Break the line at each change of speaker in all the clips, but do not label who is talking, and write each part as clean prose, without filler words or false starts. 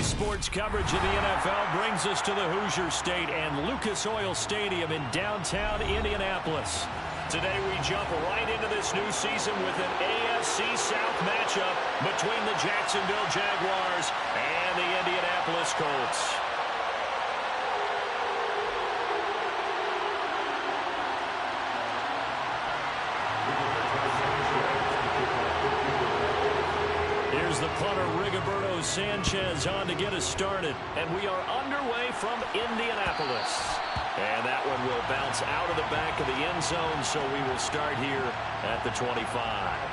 Sports coverage of the NFL brings us to the Hoosier State and Lucas Oil Stadium in downtown Indianapolis. Today we jump right into this new season with an AFC South matchup between the Jacksonville Jaguars and the Indianapolis Colts. Here's the punter, Rigoberto Sanchez, on to get us started. And we are underway from Indianapolis. And that one will bounce out of the back of the end zone, so we will start here at the 25.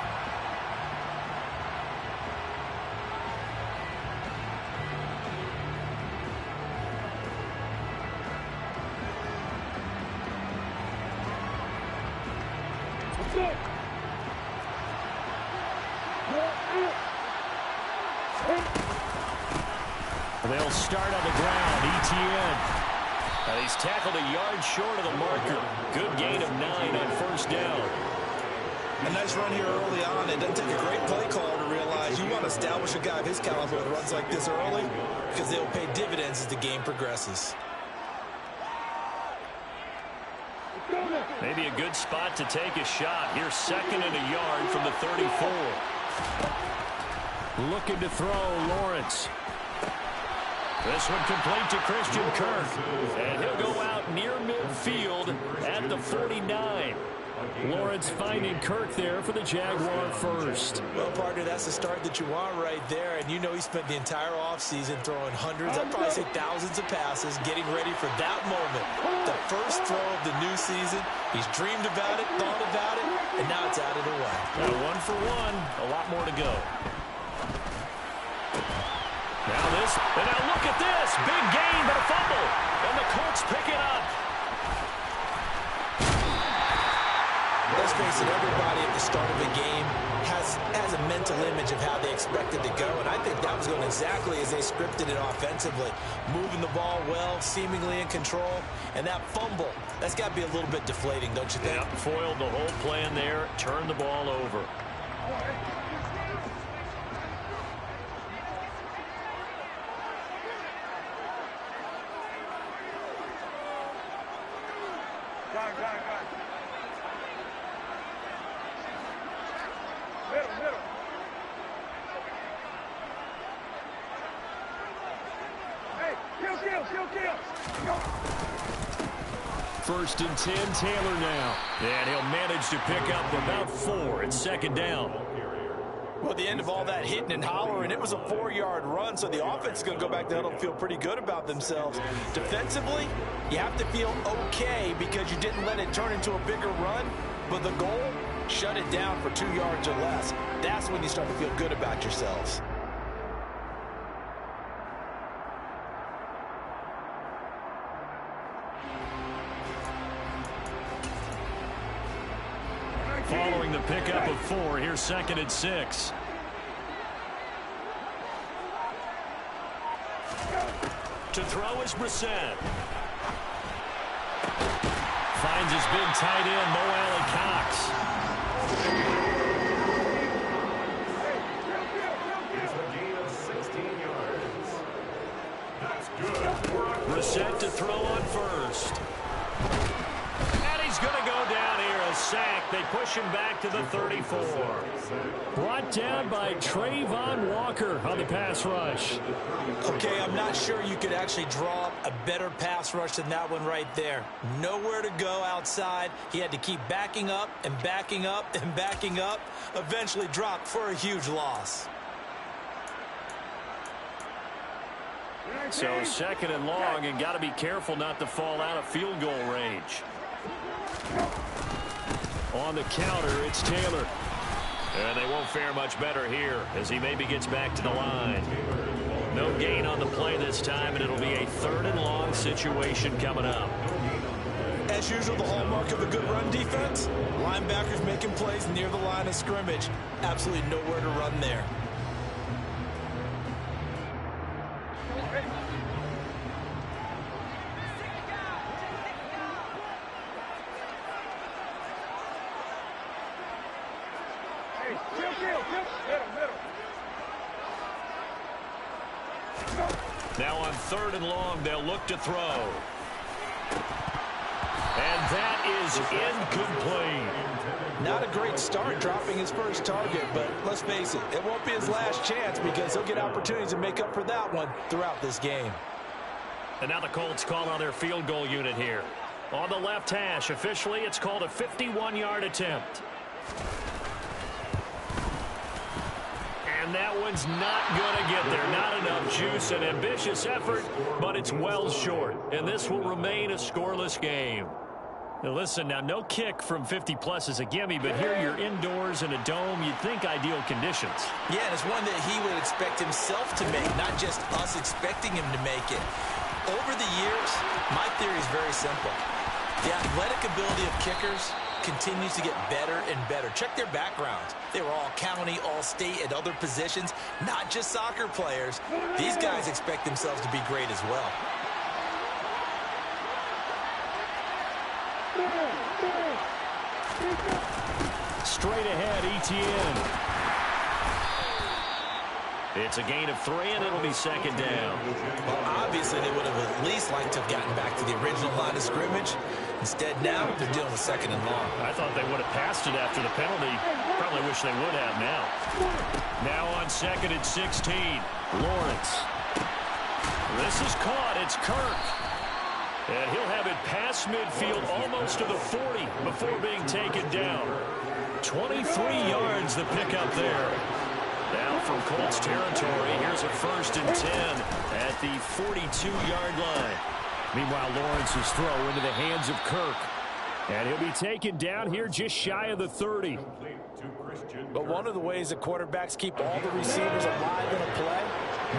They'll start on the ground. ETN. He's tackled a yard short of the marker. Good gain of 9 on first down.
A nice run here early on. It doesn't take a great play call to realize you want to establish a guy of his caliber that runs like this early because they'll pay dividends as the game progresses.
Maybe a good spot to take a shot. Here's second and a yard from the 34. Looking to throw, Lawrence. This one complete to Christian Kirk. And he'll go out near midfield at the 49. Lawrence finding Kirk there for the Jaguar first.
Well, partner, that's the start that you want right there. And you know he spent the entire offseason throwing hundreds, I'd probably say thousands of passes, getting ready for that moment. The first throw of the new season. He's dreamed about it, thought about it, and now it's out of the way.
Now 1 for 1, a lot more to go. Now this, and now look at this. Big gain, but a fumble. And the Colts pick it up.
Let's face it, everybody at the start of a game has a mental image of how they expect it to go, and I think that was going exactly as they scripted it offensively. Moving the ball well, seemingly in control, and that fumble, that's got to be a little bit deflating, don't you think?
Yep, foiled the whole plan there, turned the ball over. First and 10, Taylor now. And he'll manage to pick up about 4 at second down.
Well, at the end of all that hitting and hollering, it was a 4-yard run, so the offense is going to go back to huddle and feel pretty good about themselves. Defensively, you have to feel okay because you didn't let it turn into a bigger run, but the goal, shut it down for 2 yards or less. That's when you start to feel good about yourselves.
Following the pickup of 4, here's second and 6. To throw is Brissett. Finds his big tight end, Mo Alley-Cox. Brissett to throw on first. And he's going to go down here. A sack. They push him back to the 34. Brought down by Trayvon Walker on the pass rush.
Okay, I'm not sure you could actually draw up a better pass rush than that one right there. Nowhere to go outside. He had to keep backing up and backing up and backing up. Eventually dropped for a huge loss.
So second and long, and got to be careful not to fall out of field goal range. On the counter, it's Taylor. And they won't fare much better here as he maybe gets back to the line. No gain on the play this time, and it'll be a 3rd and long situation coming up.
As usual, the hallmark of a good run defense, linebackers making plays near the line of scrimmage. Absolutely nowhere to run there.
Middle.
Now on 3rd and long, they'll look to throw. And that is incomplete.
Not a great start dropping his first target, but let's face it, it won't be his last chance because he'll get opportunities to make up for that one throughout this game.
And now the Colts call on their field goal unit here. On the left hash, officially, it's called a 51-yard attempt. And that one's not going to get there. Not enough juice. An ambitious effort, but it's well short. And this will remain a scoreless game. Now listen, now no kick from 50-plus is a gimme, but here you're indoors in a dome. You'd think ideal conditions.
Yeah, and it's one that he would expect himself to make, not just us expecting him to make it. Over the years, my theory is very simple. The athletic ability of kickers continues to get better and better. Check their backgrounds. They were all county, all state, at other positions, not just soccer players. These guys expect themselves to be great as well.
Straight ahead, Etienne. It's a gain of 3, and it'll be 2nd down.
Well, obviously, they would have at least liked to have gotten back to the original line of scrimmage. Instead, now, they're dealing with 2nd and long.
I thought they would have passed it after the penalty. Probably wish they would have now. Now on 2nd and 16. Lawrence. This is caught. It's Kirk. And he'll have it past midfield almost to the 40 before being taken down. 23 yards the pickup there. Now from Colts territory, here's a 1st and 10 at the 42-yard line. Meanwhile, Lawrence's throw into the hands of Kirk. And he'll be taken down here just shy of the 30.
But one of the ways that quarterbacks keep all the receivers alive in a play,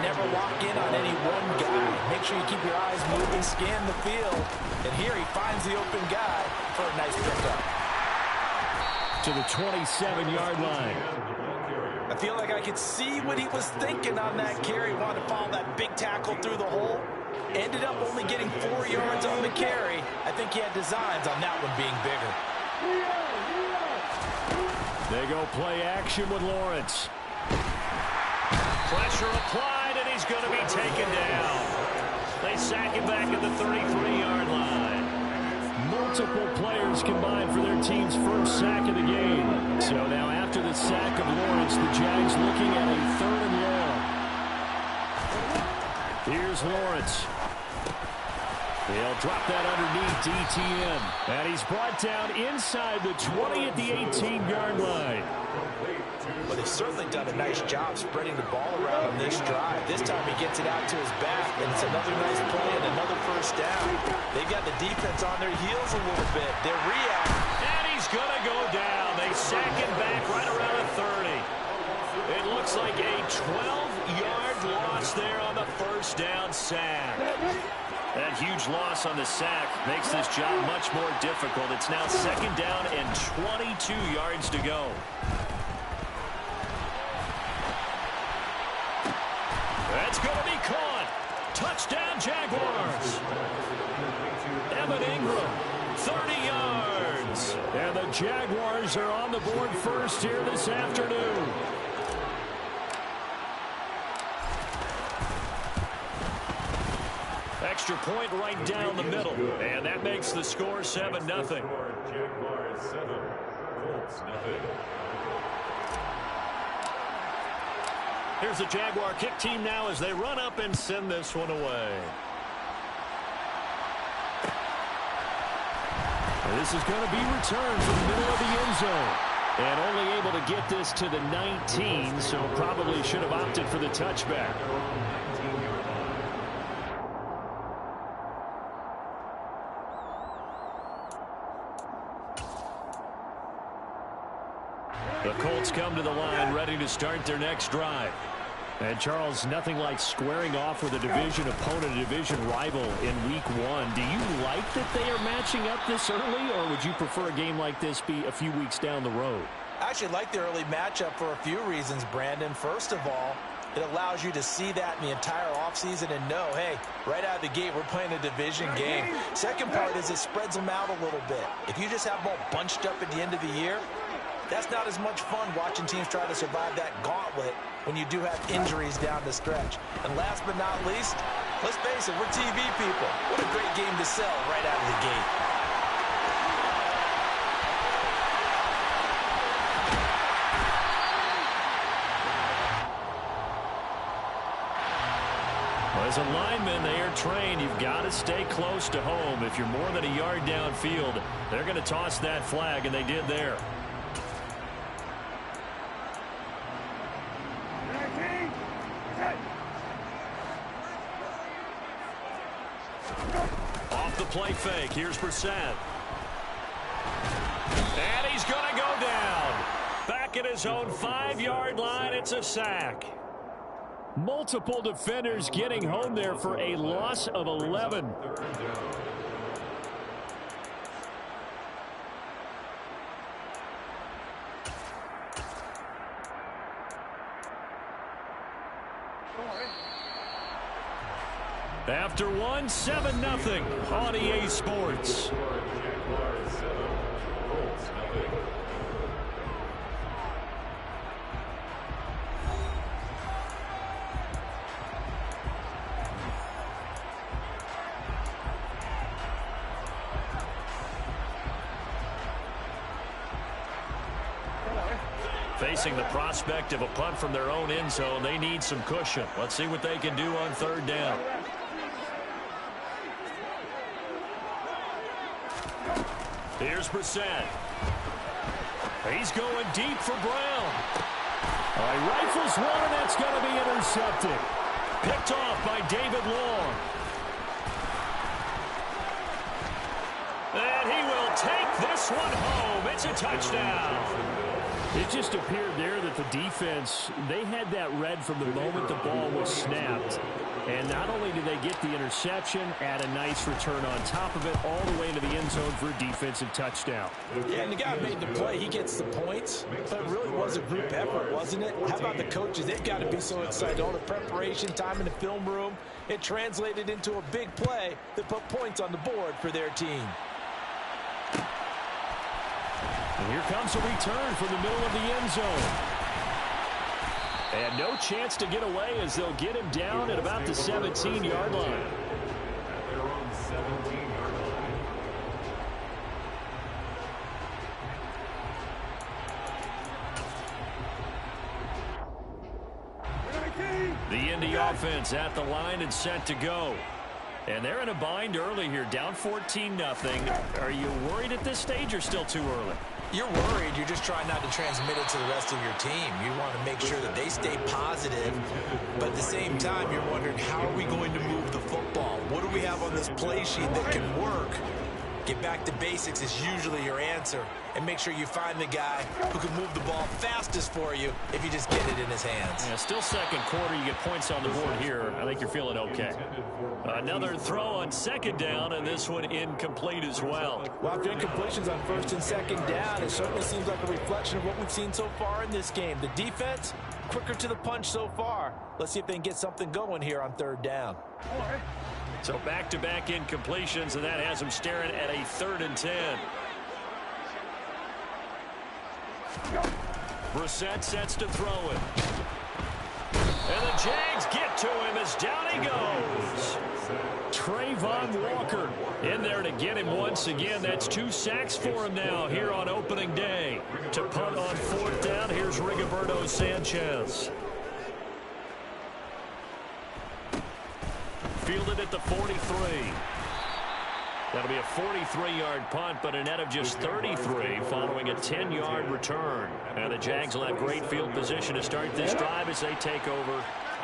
never lock in on any one guy. Make sure you keep your eyes moving, scan the field. And here he finds the open guy for a nice pickup.
To the 27-yard line.
I feel like I could see what he was thinking on that carry. He wanted to follow that big tackle through the hole. Ended up only getting 4 yards on the carry. I think he had designs on that one being bigger.
They go play action with Lawrence. Pressure applied, and he's going to be taken down. They sack him back at the 33-yard line. Multiple players combined for their team's first sack of the game. So now after the sack of Lawrence, the Jags looking at a 3rd and long. Here's Lawrence. He'll drop that underneath DTN. And he's brought down inside the 20 at the 18-yard line.
But they've certainly done a nice job spreading the ball around on this drive. This time he gets it out to his back, and it's another nice play and another 1st down. They've got the defense on their heels a little bit. They react.
And he's going to go down. They sack him back right around the 30. It looks like a 12-yard loss there on the 1st down sack. That huge loss on the sack makes this job much more difficult. It's now 2nd down and 22 yards to go. That's going to be caught. Touchdown, Jaguars. Evan Ingram, 30 yards. And the Jaguars are on the board first here this afternoon. Extra point right down the middle. And that makes the score 7-0.
Jaguars 7, Colts 0.
Here's the Jaguar kick team now as they run up and send this one away. And this is going to be returned from the middle of the end zone. And only able to get this to the 19, so probably should have opted for the touchback. The Colts come to the line ready to start their next drive. And, Charles, nothing like squaring off with a division opponent, a division rival in Week 1. Do you like that they are matching up this early, or would you prefer a game like this be a few weeks down the road?
I actually like the early matchup for a few reasons, Brandon. First of all, it allows you to see that in the entire offseason and know, hey, right out of the gate, we're playing a division game. Second part is it spreads them out a little bit. If you just have them all bunched up at the end of the year, that's not as much fun watching teams try to survive that gauntlet when you do have injuries down the stretch. And last but not least, Let's face it, we're TV people. What a great game to sell right out of the gate.
As a lineman, they are trained. You've got to stay close to home. If you're more than a yard downfield, they're going to toss that flag, and they did there. Off the play fake. Here's Brissett. And he's going to go down. Back at his own 5-yard line, it's a sack. Multiple defenders getting home there for a loss of 11. After one, 7-0 on EA Sports. Facing the prospect of a punt from their own end zone, they need some cushion. Let's see what they can do on third down. Here's Brissett. He's going deep for Brown. All right, rifles one, and that's going to be intercepted. Picked off by David Long. And he will take this one home. It's a touchdown. It just appeared there that the defense, they had that read from the moment the ball was snapped. And not only did they get the interception, add a nice return on top of it, all the way into the end zone for a defensive touchdown.
Yeah, and the guy made the play. He gets the points. But it really was a group effort, wasn't it? How about the coaches? They've got to be so excited. All the preparation, time in the film room, it translated into a big play that put points on the board for their team.
And here comes a return from the middle of the end zone. And no chance to get away as they'll get him down at about the 17-yard line.
At their own 17-yard line.
The Indy offense at the line and set to go. And they're in a bind early here, down 14-0. Are you worried at this stage or still too early?
You're worried. You're just trying not to transmit it to the rest of your team. You want to make sure that they stay positive, but at the same time, you're wondering, how are we going to move the football? What do we have on this play sheet that can work? Get back to basics is usually your answer, and make sure you find the guy who can move the ball fastest for you if you just get it in his hands.
Yeah, still second quarter. You get points on the board here. I think you're feeling okay. Another throw on second down, and this one incomplete as well.
Well, after incompletions on first and second down, it certainly seems like a reflection of what we've seen so far in this game. The defense, quicker to the punch so far. Let's see if they can get something going here on third down.
So back-to-back incompletions, and that has them staring at a 3rd and 10. Brissett sets to throw it. And the Jags get to him as down he goes. Trayvon Walker in there to get him once again. That's 2 sacks for him now here on opening day. To punt on 4th down, here's Rigoberto Sanchez. Fielded at the 43. That'll be a 43-yard punt, but a net of just 33 following a 10-yard return. And the Jags will have great field position to start this drive as they take over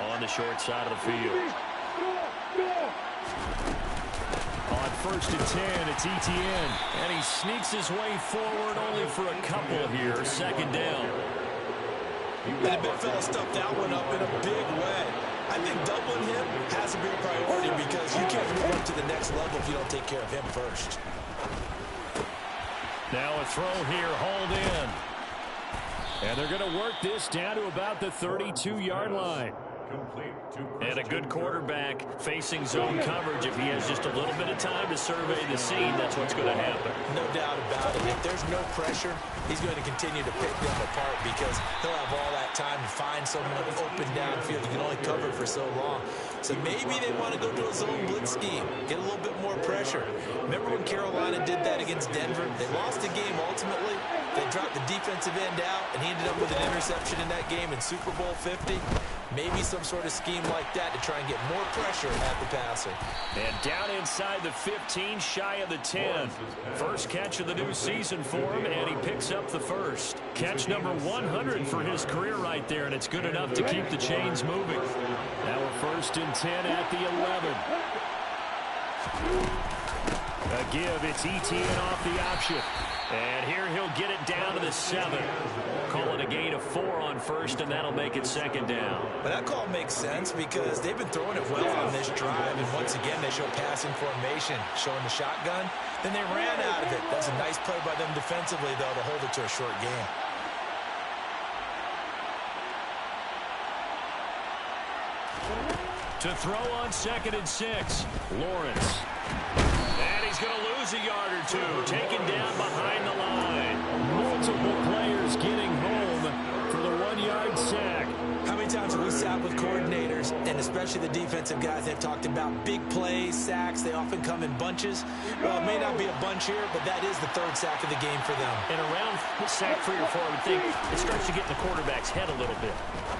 on the short side of the field. On 1st and 10, it's Etienne. And he sneaks his way forward only for a couple here. 2nd down.
And the big fella stuffed that one up in a big way. I think doubling him has to be a priority because you can't move up to the next level if you don't take care of him first.
Now a throw here, hauled in. And they're going to work this down to about the 32-yard line.
complete.
And a good quarterback facing zone coverage. If he has just a little bit of time to survey the scene, that's what's going to happen.
No doubt about it. If there's no pressure, he's going to continue to pick them apart because he'll have all that time to find someone open downfield. You can only cover for so long. So maybe they want to go to a zone blitz scheme, get a little bit more pressure. Remember when Carolina did that against Denver? They lost the game ultimately. They dropped the defensive end out, and he ended up with an interception in that game in Super Bowl 50. Maybe some sort of scheme like that to try and get more pressure at the passer.
And down inside the 15, shy of the 10. First catch of the new season for him, and he picks up the first. Catch number 100 for his career right there, and it's good enough to keep the chains moving. Now we're first and 10 at the 11. A give, it's ETN off the option. And here he'll get it down to the 7. Call it a gain of 4 on first, and that'll make it second down.
But that call makes sense because they've been throwing it well on this drive, and once again they show passing formation, showing the shotgun. Then they ran out of it. That's a nice play by them defensively, though, to hold it to a short gain.
To throw on 2nd and 6, Lawrence. And he's going to lose a yard or two, taken down behind the line. Multiple players getting home for the 1-yard sack.
How many times have we sat with coordinators, and especially the defensive guys, they've talked about big plays, sacks. They often come in bunches. Well, it may not be a bunch here, but that is the 3rd sack of the game for them.
And around sack 3 or 4, I would think it starts to get in the quarterback's head a little bit.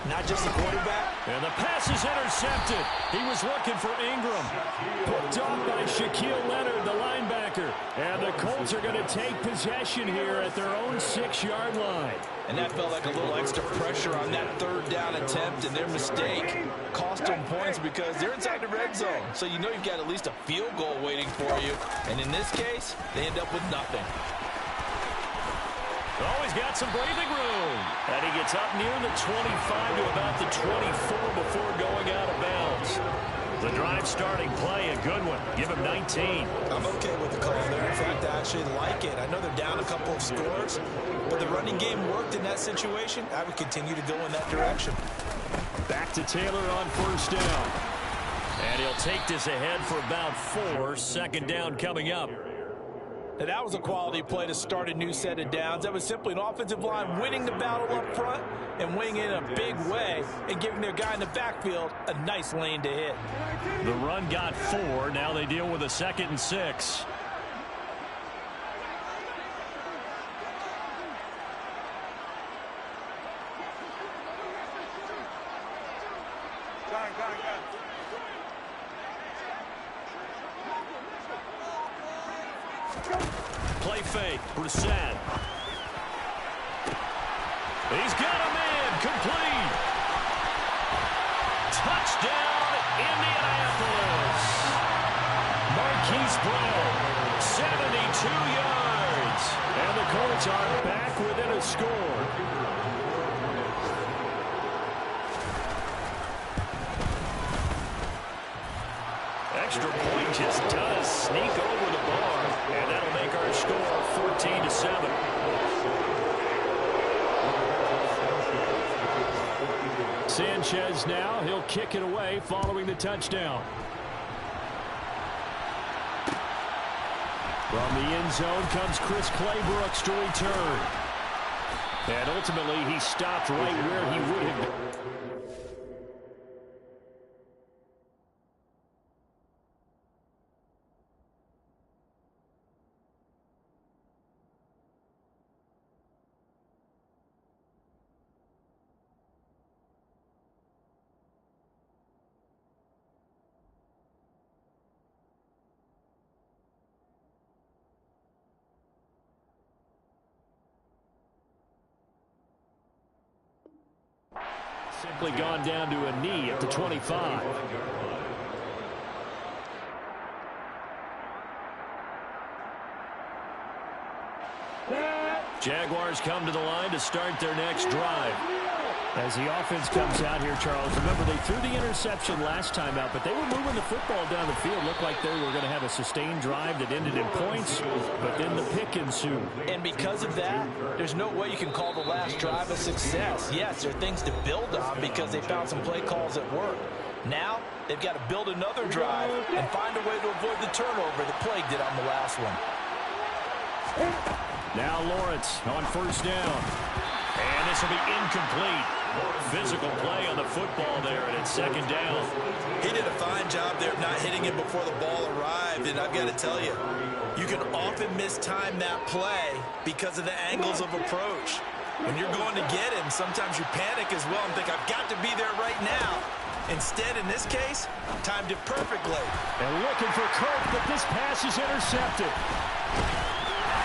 Not just the quarterback.
And the pass is intercepted. He was looking for Ingram. Picked off by Shaquille Leonard, the linebacker. And the Colts are going to take possession here at their own 6-yard line.
And that felt like a little extra pressure on that 3rd down attempt, and their mistake cost them points because they're inside the red zone. So you know you've got at least a field goal waiting for you. And in this case, they end up with nothing.
Oh, he's got some breathing room. And he gets up near the 25 to about the 24 before going out of bounds. The drive starting play, a good one. Give him 19.
I'm okay with the call there. In fact, I actually like it. I know they're down a couple of scores, but the running game worked in that situation. I would continue to go in that direction.
Back to Taylor on 1st down. And he'll take this ahead for about 4. 2nd down coming up.
Now, that was a quality play to start a new set of downs. That was simply an offensive line winning the battle up front and winning in a big way and giving their guy in the backfield a nice lane to hit.
The run got 4. Now they deal with a 2nd and 6. Play fake, Brissett. He's got a man, complete. Touchdown, Indianapolis. Marquise Brown, 72 yards. And the Colts are back within a score. Extra point just does sneak over the bar, and that'll make our score 14-7. Sanchez now, he'll kick it away following the touchdown. From the end zone comes Chris Claybrooks to return. And ultimately, he stopped right where he would have been. Simply gone down to a knee at the 25. Jaguars come to the line to start their next drive. As the offense comes out here, Charles, remember they threw the interception last time out, but they were moving the football down the field. Looked like they were going to have a sustained drive that ended in points, but then the pick ensued.
And because of that, there's no way you can call the last drive a success. Yes, there are things to build on because they found some play calls that work. Now, they've got to build another drive and find a way to avoid the turnover that plagued it on the last one.
Now Lawrence on first down. And this will be incomplete. Physical play on the football there, and it's second down.
He did a fine job there of not hitting him before the ball arrived, and I've got to tell you, you can often mistime that play because of the angles of approach. When you're going to get him, sometimes you panic as well and think, I've got to be there right now. Instead, in this case, timed it perfectly.
And looking for Kirk, but this pass is intercepted.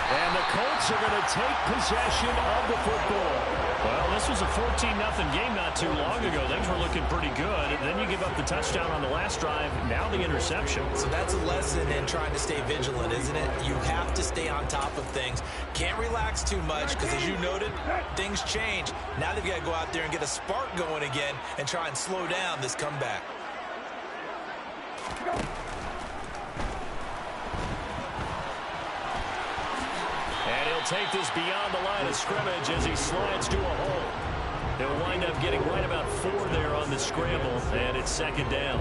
And the Colts are going to take possession of the football. Well, this was a 14-0 game not too long ago. Things were looking pretty good. And then you give up the touchdown on the last drive. Now the interception.
So that's a lesson in trying to stay vigilant, isn't it? You have to stay on top of things. Can't relax too much because, as you noted, things change. Now they've got to go out there and get a spark going again and try and slow down this comeback.
And he'll take this beyond the line of scrimmage as he slides to a hole. He'll wind up getting right about 4 there on the scramble, and it's second down.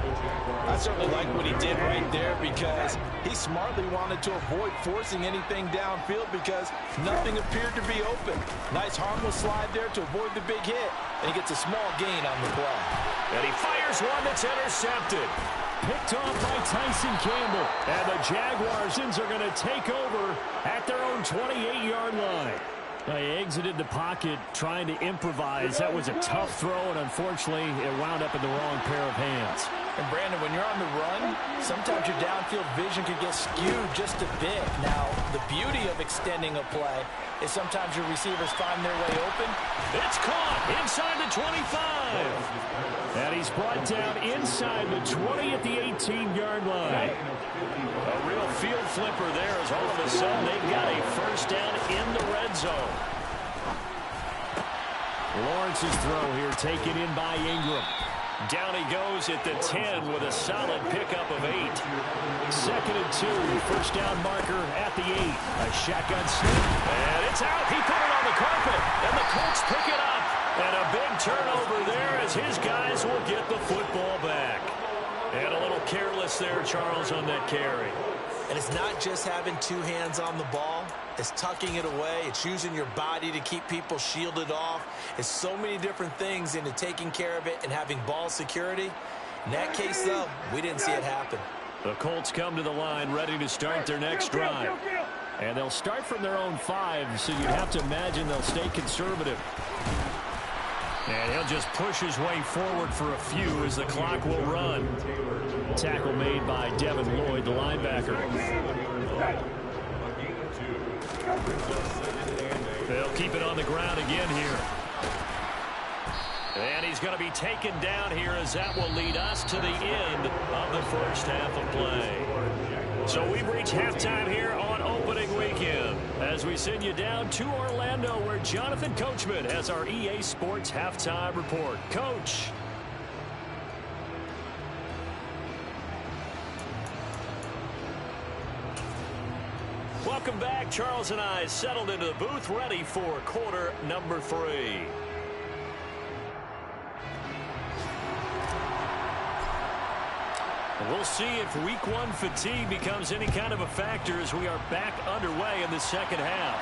I certainly like what he did right there because he smartly wanted to avoid forcing anything downfield because nothing appeared to be open. Nice harmless slide there to avoid the big hit, and he gets a small gain on the play.
And he fires one that's intercepted. Picked off by Tyson Campbell. And the Jaguars are going to take over at their own 28-yard line. They exited the pocket trying to improvise. That was a tough throw, and unfortunately, it wound up in the wrong pair of hands.
And, Brandon, when you're on the run, sometimes your downfield vision can get skewed just a bit. Now, the beauty of extending a play is sometimes your receivers find their way open.
It's caught inside the 25. And he's brought down inside the 20 at the 18-yard line. A real field flipper there as all of a sudden they've got a first down in the red zone. Lawrence's throw here taken in by Ingram. Down he goes at the 10 with a solid pickup of 8. Second and 2, first down marker at the 8. A shotgun snap, and it's out. He put it on the carpet, and the Colts pick it up. And a big turnover there as his guys will get the football back. And a little careless there, Charles, on that carry.
And it's not just having 2 hands on the ball. It's tucking it away. It's using your body to keep people shielded off. It's so many different things into taking care of it and having ball security. In that case, though, we didn't see it happen.
The Colts come to the line ready to start their next drive. And they'll start from their own 5, so you'd have to imagine they'll stay conservative. And he'll just push his way forward for a few as the clock will run. Tackle made by Devin Lloyd, the linebacker. They'll keep it on the ground again here. And he's going to be taken down here as that will lead us to the end of the first half of play. So we've reached halftime here on opening weekend as we send you down to Orlando where Jonathan Coachman has our EA Sports halftime report. Coach. Welcome back. Charles and I settled into the booth ready for quarter number 3. We'll see if week 1 fatigue becomes any kind of a factor as we are back underway in the second half.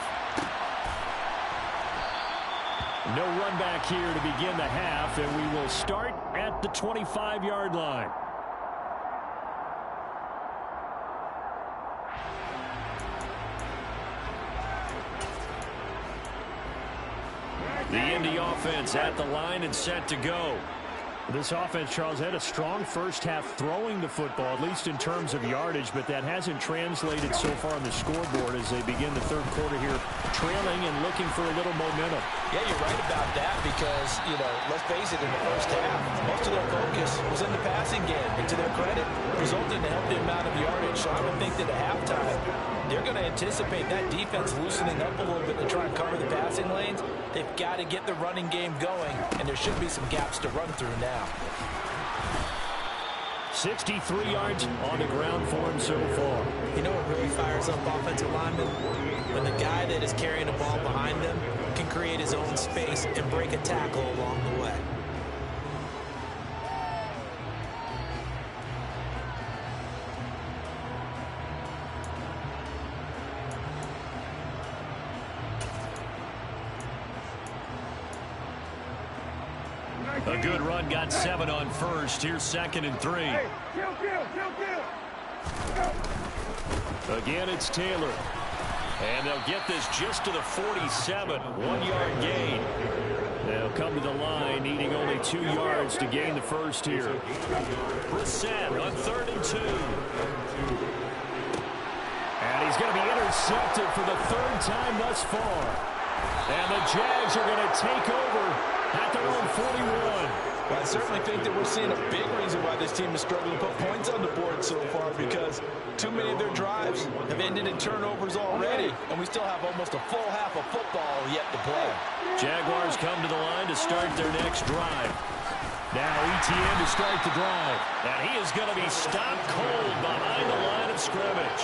No run back here to begin the half, and we will start at the 25-yard line. The Indy offense at the line and set to go. This offense, Charles, had a strong first half throwing the football, at least in terms of yardage, but that hasn't translated so far on the scoreboard as they begin the third quarter here, trailing and looking for a little momentum.
Yeah, you're right about that because, let's face it, in the first half, most of their focus was in the passing game. And to their credit, resulted in a healthy amount of yardage. So I would think that at halftime, they're going to anticipate that defense loosening up a little bit to try and cover the passing lanes. They've got to get the running game going, and there should be some gaps to run through now.
63 yards on the ground for him so far.
You know what really fires up offensive linemen? When the guy that is carrying the ball behind them can create his own space and break a tackle along the way.
A good run, got 7 on first. Here's 2nd and 3. Again, it's Taylor. And they'll get this just to the 47. 1-yard gain. They'll come to the line, needing only 2 yards to gain the first here. Brissett on 3rd and 2. And he's going to be intercepted for the 3rd time thus far. And the Jags are going to take over at their own 41.
Well, I certainly think that we're seeing a big reason why this team is struggling to put points on the board so far, because too many of their drives have ended in turnovers already, and we still have almost a full half of football yet to play.
Jaguars come to the line to start their next drive. Now ETN to start the drive. And he is going to be stopped cold behind the line of scrimmage.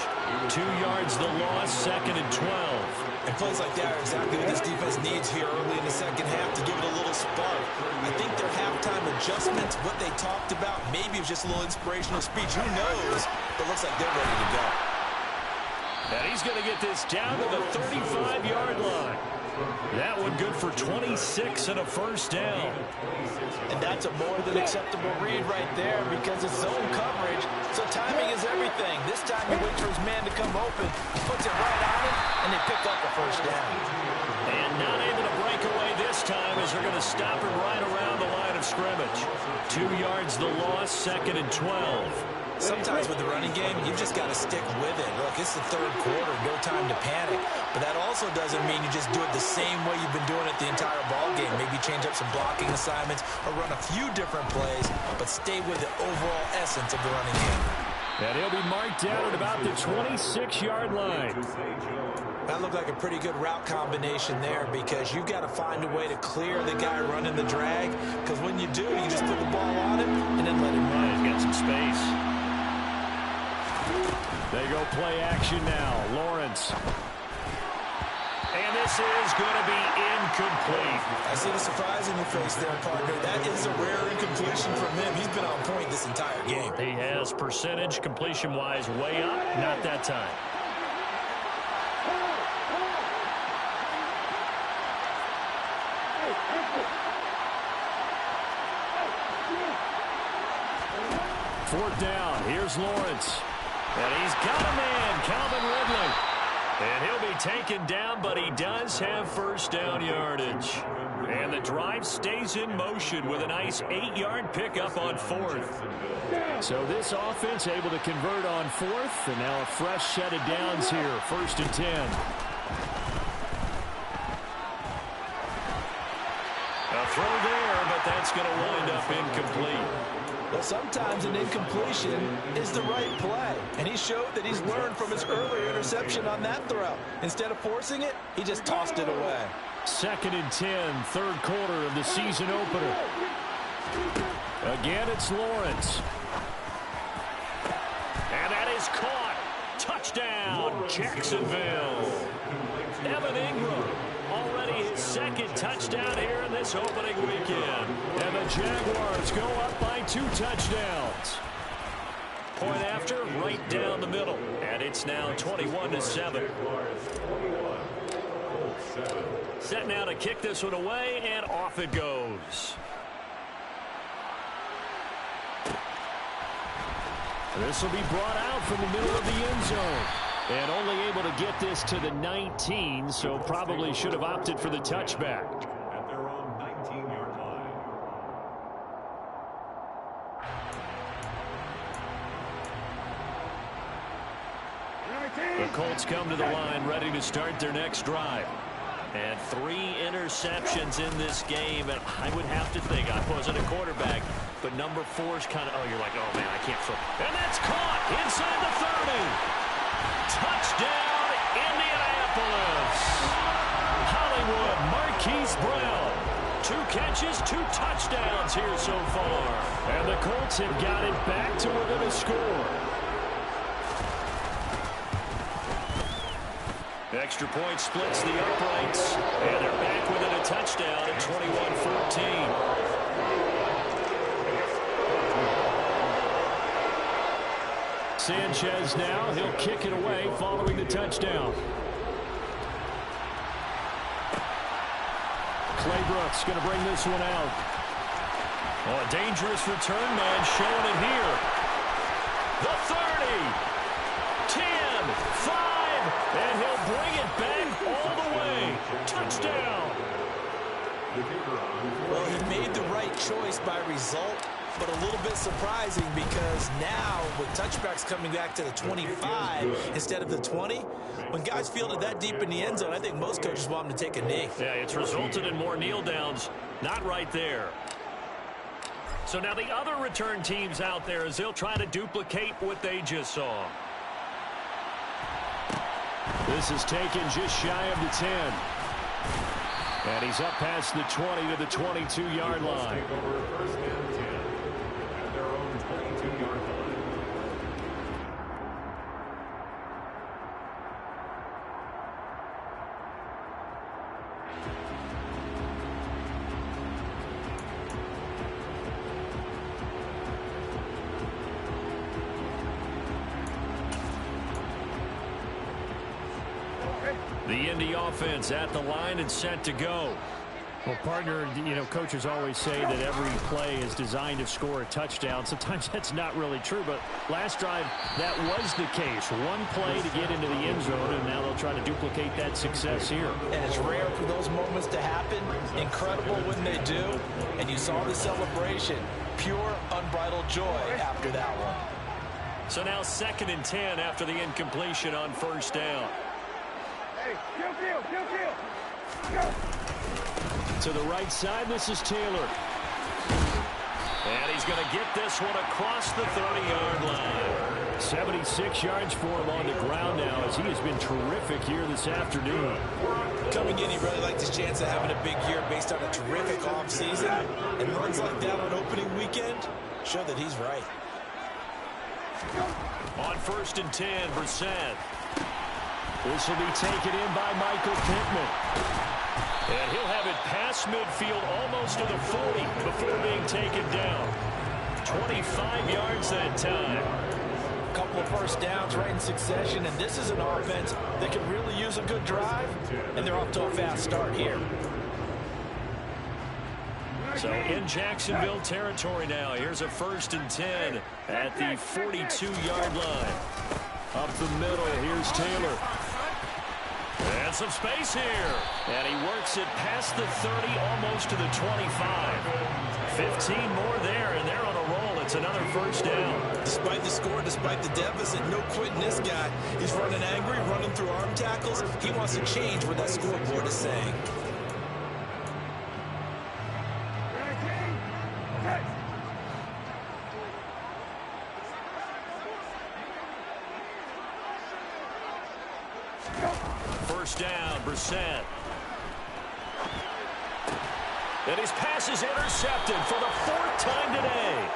2 yards the loss, 2nd and 12.
And plays like that are exactly what this defense needs here early in the second half to give it a little spark. I think their halftime adjustments, what they talked about, maybe it was just a little inspirational speech. Who knows? But it looks like they're ready to go.
And he's going to get this down to the 35-yard line. That one good for 26 and a first down.
And that's a more than acceptable read right there because it's zone coverage, so timing is everything. This time he waits for his man to come open, puts it right on him, and they pick up the first down.
And not able to break away this time as they're going to stop him right around the line of scrimmage. 2 yards the loss, 2nd and 12.
Sometimes with the running game, you've just got to stick with it. Look, it's the 3rd quarter, no time to panic. But that also doesn't mean you just do it the same way you've been doing it the entire ball game. Maybe change up some blocking assignments or run a few different plays, but stay with the overall essence of the running game.
And he'll be marked down at about the 26-yard line.
That looked like a pretty good route combination there because you've got to find a way to clear the guy running the drag, because when you do, you just put the ball on him and then let him run.
He's got some space. They go play action now. Lawrence. And this is going to be incomplete.
I see the surprise in your face there, partner. That is a rare incompletion from him. He's been on point this entire game.
He has percentage completion-wise way up. Not that time. Fourth down. Here's Lawrence. And he's got a man, Calvin Ridley. And he'll be taken down, but he does have first down yardage. And the drive stays in motion with a nice 8-yard pickup on 4th. So this offense able to convert on 4th, and now a fresh set of downs here, 1st and 10. A throw there, but that's going to wind up incomplete.
Well, sometimes an incompletion is the right play, and he showed that he's learned from his earlier interception on that throw. Instead of forcing it, he just tossed it away.
2nd and 10, 3rd quarter of the season opener. Again, it's Lawrence. And that is caught. Touchdown, Jacksonville. Evan Ingram, already his 2nd touchdown here in this opening weekend. And the Jaguars go up by 2 touchdowns. Point after, right down the middle. And it's now 21-7. Set now to kick this one away, and off it goes. This will be brought out from the middle of the end zone. And only able to get this to the 19, so probably should have opted for the touchback.
At their own 19-yard line.
The Colts come to the line ready to start their next drive. And 3 interceptions in this game, and I would have to think, I wasn't a quarterback, but number 4 is kind of, oh, you're like, oh, man, I can't throw. And that's caught inside the 30. Touchdown, Indianapolis. Hollywood Marquise Brown. 2 catches, 2 touchdowns here so far. And the Colts have got it back to within a score. Extra point splits the uprights. And they're back within a touchdown at 21-14. Sanchez now, he'll kick it away following the touchdown. Claybrooks going to bring this one out. Oh, a dangerous return man showing it here. The 30, 10, 5, and he'll bring it back all the way. Touchdown.
Well, he made the right choice by result, but a little bit surprising because now with touchbacks coming back to the 25 instead of the 20, when guys fielded that deep in the end zone, I think most coaches want them to take a knee.
Yeah, it's resulted in more kneel downs. Not right there. So now the other return teams out there as they'll try to duplicate what they just saw. This is taken just shy of the 10. And he's up past the 20 to the 22-yard line.
First and 10 at their own 22-yard line.
The Indy offense at the line and set to go.
Well, partner, you know, coaches always say that every play is designed to score a touchdown. Sometimes that's not really true, but last drive, that was the case. One play to get into the end zone, and now they'll try to duplicate that success here.
And it's rare for those moments to happen. Incredible when they do. And you saw the celebration. Pure, unbridled joy after that one.
So now 2nd and 10 after the incompletion on first down. To the right side, this is Taylor. And he's going to get this one across the 30-yard line.
76 yards for him on the ground now as he has been terrific here this afternoon.
Coming in, he really liked his chance of having a big year based on a terrific offseason. And runs like that on opening weekend show that he's right.
On 1st and 10, Brissett. This will be taken in by Michael Pittman. And he'll have it past midfield almost to the 40 before being taken down. 25 yards that time.
A couple of first downs right in succession, and this is an offense that can really use a good drive, and they're off to a fast start here.
So in Jacksonville territory now. Here's a 1st and 10 at the 42-yard line. Up the middle, here's Taylor. And some space here. And he works it past the 30, almost to the 25. 15 more there, and they're on a roll. It's another first down.
Despite the score, despite the deficit, no quitting this guy. He's running angry, running through arm tackles. He wants to change what that scoreboard is saying.
First down, Brissett. And his pass is intercepted for the 4th time today.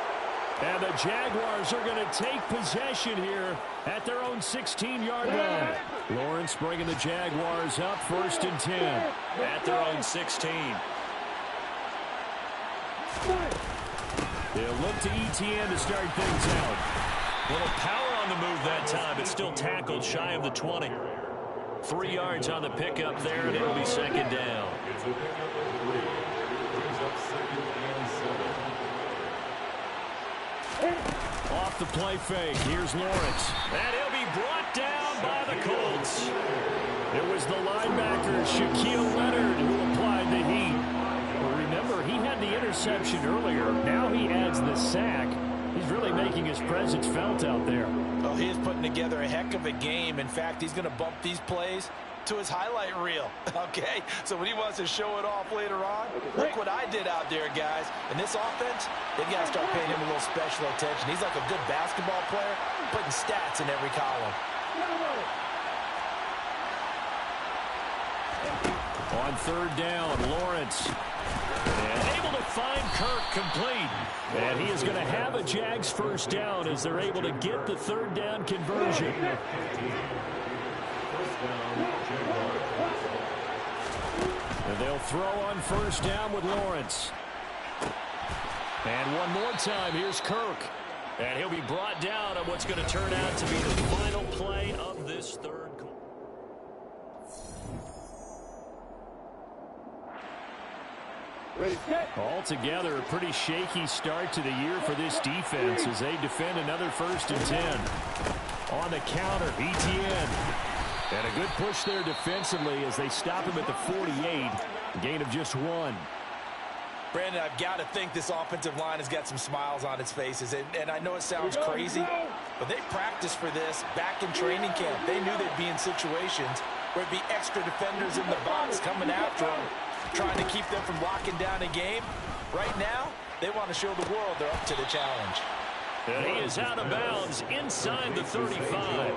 And the Jaguars are going to take possession here at their own 16-yard line. Lawrence bringing the Jaguars up 1st and 10 at their own 16. They'll look to ETN to start things out. Little power on the move that time, but still tackled shy of the 20. 3 yards on the pickup there, and it'll be 2nd down.
It's a pickup of 3. Brings up 2nd and 7.
Off the play fake, here's Lawrence. And he'll be brought down by the Colts. It was the linebacker, Shaquille Leonard, who applied the heat. Well, remember, he had the interception earlier. Now he adds the sack. He's really making his presence felt out there.
Oh, he is putting together a heck of a game. In fact, he's going to bump these plays to his highlight reel, okay? So when he wants to show it off later on, look what I did out there, guys. And this offense, they've got to start paying him a little special attention. He's like a good basketball player, putting stats in every column.
On third down, Lawrence. And able to find Kirk complete. And he is going to have a Jags first down as they're able to get the third down conversion. And they'll throw on first down with Lawrence. And one more time, here's Kirk. And he'll be brought down on what's going to turn out to be the final play of this third quarter. Altogether, a pretty shaky start to the year for this defense as they defend another 1st and 10. On the counter, ETN. And a good push there defensively as they stop him at the 48. Gain of just 1.
Brandon, I've got to think this offensive line has got some smiles on its faces. And I know it sounds crazy, but they practiced for this back in training camp. They knew they'd be in situations where it'd be extra defenders in the box coming after them, trying to keep them from locking down a game. Right now, they want to show the world they're up to the challenge.
And he is out of bounds inside the 35.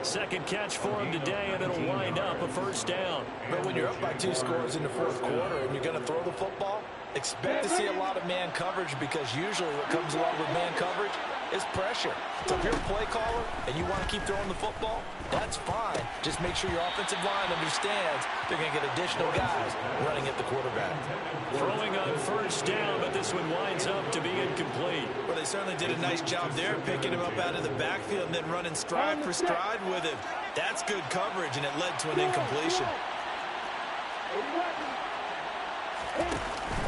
Second catch for him today, and it'll wind up a first down.
But when you're up by 2 scores in the 4th quarter and you're going to throw the football, expect to see a lot of man coverage, because usually what comes along with man coverage is pressure. So if you're a play caller and you want to keep throwing the football, that's fine. Just make sure your offensive line understands they're going to get additional guys running at the quarterback.
Throwing on first down, but this one winds up to be incomplete.
Well, they certainly did a nice job there, picking him up out of the backfield and then running stride for stride with him. That's good coverage, and it led to an incompletion.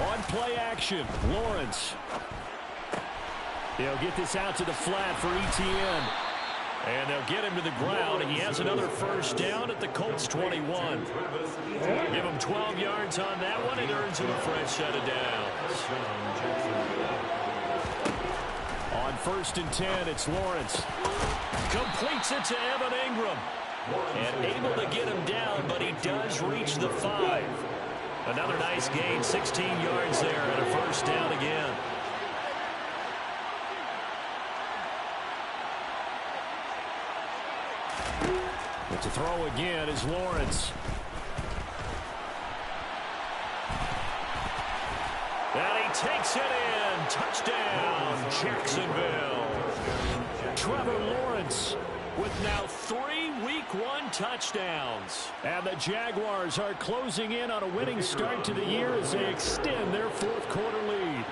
On play action, Lawrence. They'll get this out to the flat for ETN. And they'll get him to the ground, and he has another first down at the Colts 21. Give him 12 yards on that one. It earns him a fresh set of downs. On 1st and 10, it's Lawrence. Completes it to Evan Ingram. And able to get him down, but he does reach the 5. Another nice gain, 16 yards there, and a first down again. But to throw again is Lawrence. And he takes it in. Touchdown, Jacksonville. Trevor Lawrence with now 3 Week 1 touchdowns. And the Jaguars are closing in on a winning start to the year as they extend their 4th quarter lead.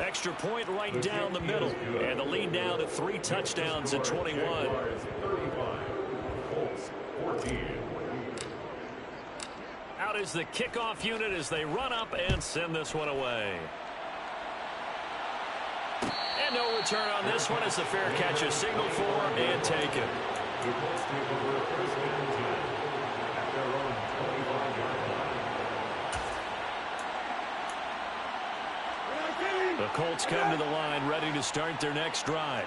Extra point right down the middle. And the lead now to 3 touchdowns at 21. Out is the kickoff unit as they run up and send this one away. And no return on this one as the fair catch is signaled for and taken. The Colts come to the line ready to start their next drive.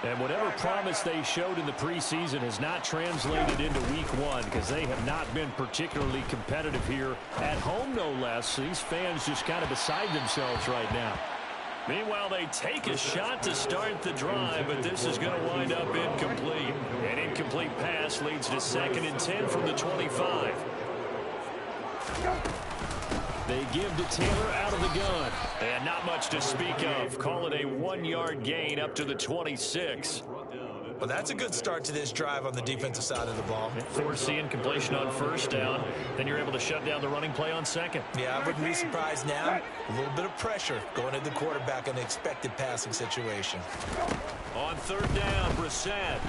And whatever promise they showed in the preseason has not translated into Week 1 because they have not been particularly competitive here at home, no less. These fans just kind of beside themselves right now. Meanwhile, they take a shot to start the drive, but this is going to wind up incomplete. An incomplete pass leads to 2nd and 10 from the 25. They give to Taylor out of the gun. And not much to speak of. Call it a 1-yard gain up to the 26.
Well, that's a good start to this drive on the defensive side of the ball.
Force the incompletion on first down. Then you're able to shut down the running play on 2nd.
Yeah, I wouldn't be surprised now. A little bit of pressure going at the quarterback in the expected passing situation.
On 3rd down, Brissett.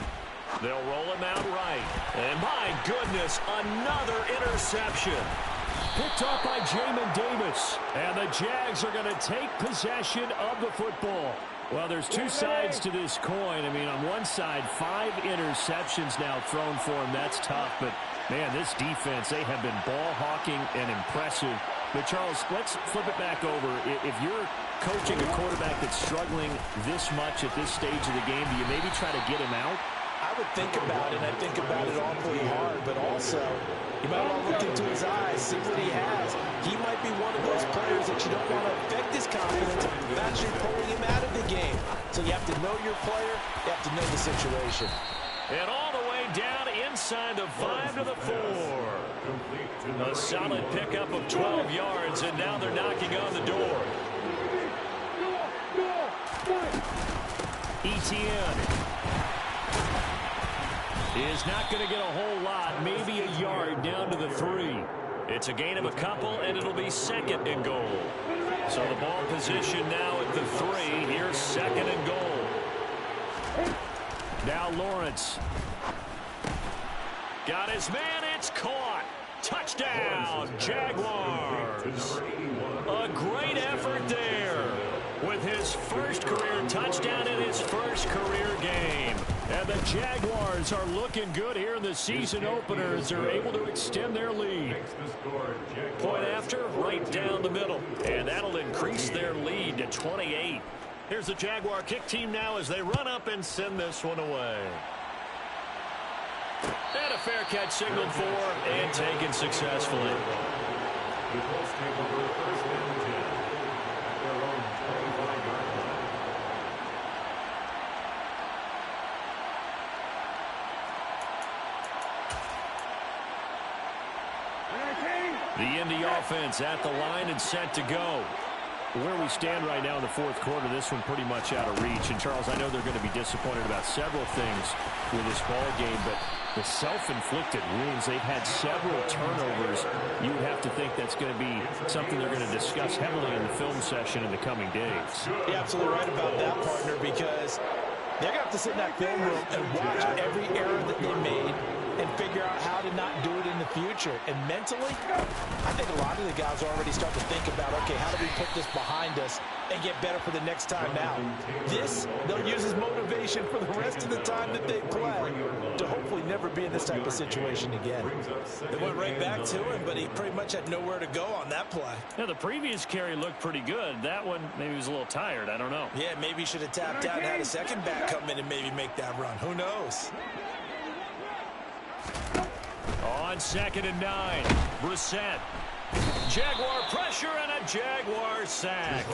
They'll roll him out right. And my goodness, another interception. Picked off by Jamin Davis. And the Jags are going to take possession of the football. Well, there's 2 sides to this coin. I mean, on one side, 5 interceptions now thrown for him. That's tough. But, man, this defense, they have been ball hawking and impressive. But, Charles, let's flip it back over. If you're coaching a quarterback that's struggling this much at this stage of the game, do you maybe try to get him out?
I would think about it. I think about it awfully hard, but also you might want to look into his eyes, see what he has. He might be one of those players that you don't want to affect his confidence of actually pulling him out of the game. So you have to know your player. You have to know the situation.
And all the way down inside the 5 to the 4. A solid pickup of 12 yards, and now they're knocking on the door. Etienne is not going to get a whole lot, maybe a yard down to the 3. It's a gain of a couple, and it'll be 2nd and goal. So the ball position now at the 3. Here's 2nd and goal. Now Lawrence. Got his man. It's caught. Touchdown, Jaguars. A great effort there with his first career touchdown in his first career game. And the Jaguars are looking good here in the season opener as they're able to extend their lead. Point after, right down the middle. And that'll increase their lead to 28. Here's the Jaguar kick team now as they run up and send this one away. And a fair catch signaled for and taken successfully.
The Colts take over 1st and 10 at their own 25-yard line.
The Indy offense at the line and set to go.
Where we stand right now in the 4th quarter, this one pretty much out of reach. And, Charles, I know they're going to be disappointed about several things with this ball game, but the self-inflicted wounds, they've had several turnovers. You would have to think that's going to be something they're going to discuss heavily in the film session in the coming days.
You're absolutely right about that, partner, because they're going to have to sit in that film room and watch every error that they made and figure out how to not do it in the future. And mentally, I think a lot of the guys already start to think about, okay, how do we put this behind us and get better for the next time out? This, they'll use as motivation for the rest of the time that they play to hopefully never be in this type of situation again. They went right back to him, but he pretty much had nowhere to go on that play.
Now, the previous carry looked pretty good. That one, maybe he was a little tired. I don't know.
Yeah, maybe he should have tapped out and had a second back come in and maybe make that run. Who knows?
On 2nd and 9, Brissett. Jaguar pressure and a Jaguar sack.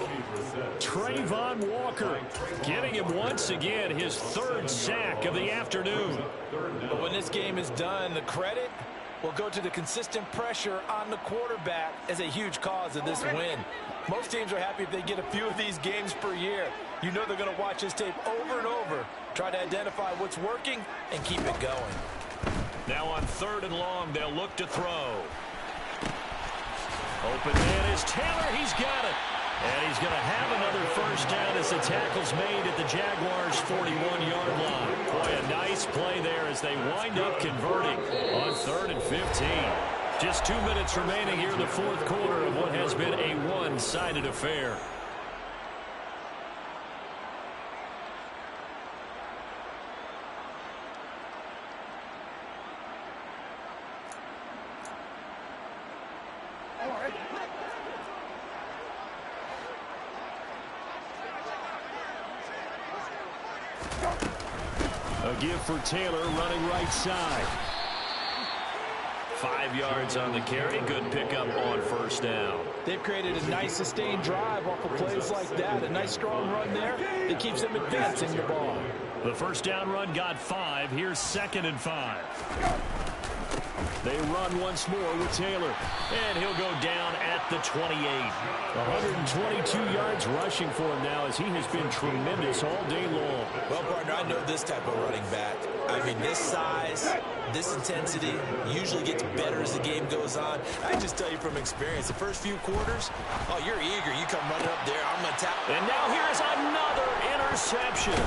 Trayvon Walker getting him once again his 3rd sack of the afternoon.
But when this game is done, the credit will go to the consistent pressure on the quarterback as a huge cause of this win. Most teams are happy if they get a few of these games per year. You know they're going to watch this tape over and over, try to identify what's working, and keep it going.
Now on 3rd and long, they'll look to throw. Open man is Taylor. He's got it. And he's going to have another first down as the tackle's made at the Jaguars' 41-yard line. Boy, a nice play there as they wind up converting on 3rd and 15. Just 2 minutes remaining here in the 4th quarter of what has been a one-sided affair. A give for Taylor running right side. 5 yards on the carry. Good pickup on first down.
They've created a nice sustained drive off of plays like that. A nice strong run there that keeps them advancing the ball.
The first down run got 5. Here's 2nd and 5. They run once more with Taylor. And he'll go down at the 28.
122 yards rushing for him now as he has been tremendous all day long.
Well, partner, I know this type of running back. I mean, this size, this intensity usually gets better as the game goes on. I just tell you from experience, the first few quarters, oh, you're eager. You come running up there. I'm going to tap.
And now here's another interception.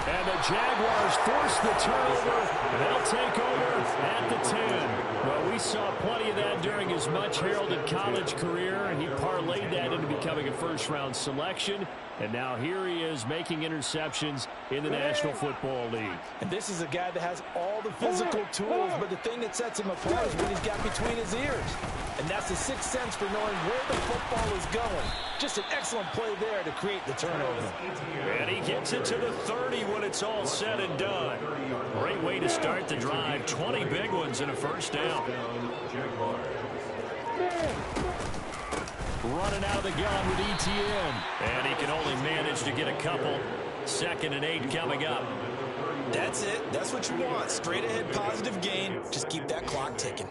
And the Jaguars force the turnover. They'll take over at the 10. Well, we saw plenty of that during his much-heralded college career, and he parlayed that into becoming a first-round selection. And now here he is making interceptions in the National Football League.
And this is a guy that has all the physical tools, but the thing that sets him apart is what he's got between his ears. And that's the sixth sense for knowing where the football is going. Just an excellent play there to create the turnover.
And he gets it to the 30 when it's all said and done. Great way to start the drive. 20 big ones and a first down. Running out of the gun with Etienne. And he can only manage to get a couple. 2nd and 8 coming up.
That's it. That's what you want. Straight ahead positive gain. Just keep that clock ticking.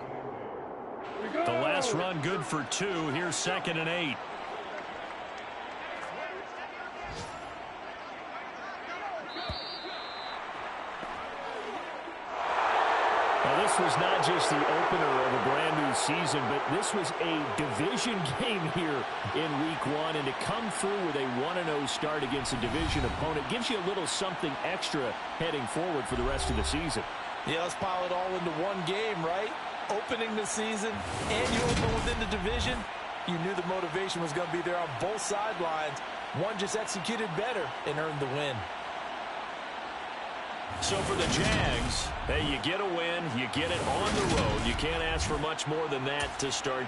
The last run good for 2. Here's 2nd and 8.
Now, this was not just the opener of a brand new season, but this was a division game here in week 1. And to come through with a 1-0 start against a division opponent gives you a little something extra heading forward for the rest of the season.
Yeah, let's pile it all into one game, right? Opening the season, and you open within the division. You knew the motivation was going to be there on both sidelines. One just executed better and earned the win.
So for the Jags, hey, you get a win, you get it on the road. You can't ask for much more than that to start